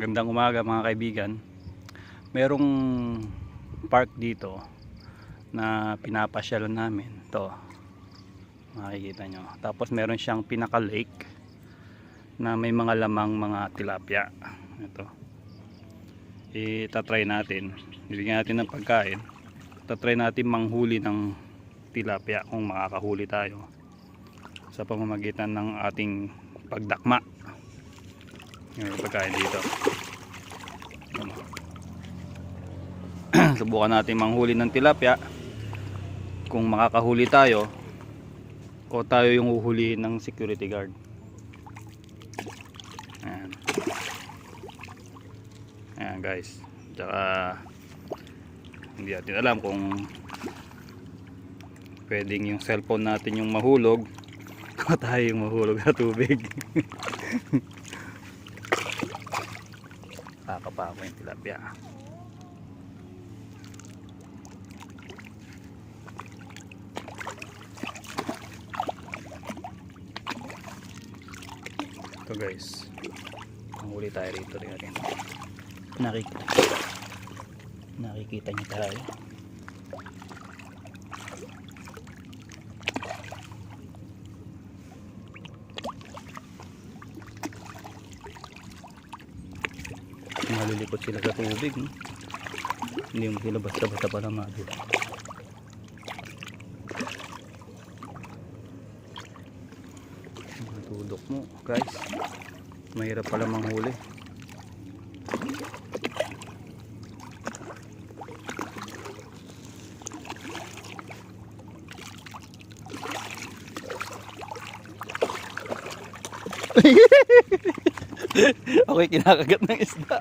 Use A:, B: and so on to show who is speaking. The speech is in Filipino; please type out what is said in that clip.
A: Magandang umaga mga kaibigan. Merong park dito na pinapasyalan namin. Ito, makikita nyo. Tapos meron siyang pinaka lake na may mga lamang mga tilapia. Ito, itatry natin. Bibigyan natin ng pagkain. Itatry natin manghuli ng tilapia kung makakahuli tayo sa pamamagitan ng ating pagdakma. Yung pagkain dito. Subukan natin manghuli ng tilapia kung makakahuli tayo o tayo yung uhulihin ng security guard. Ayan. Ayan guys. Tsaka hindi natin alam kung pwedeng yung cellphone natin yung mahulog o tayo yung mahulog sa tubig. Kakapa ako yung tilapia. Ito guys, manghuli tayo rito rin. Nakikita nyo tayo. Malilikot sila sa tubig, no? Hindi mo sila basta-basta pa na madul. Matudok mo guys, mahirap pala manghuli. Okay, kinakagat ng isda.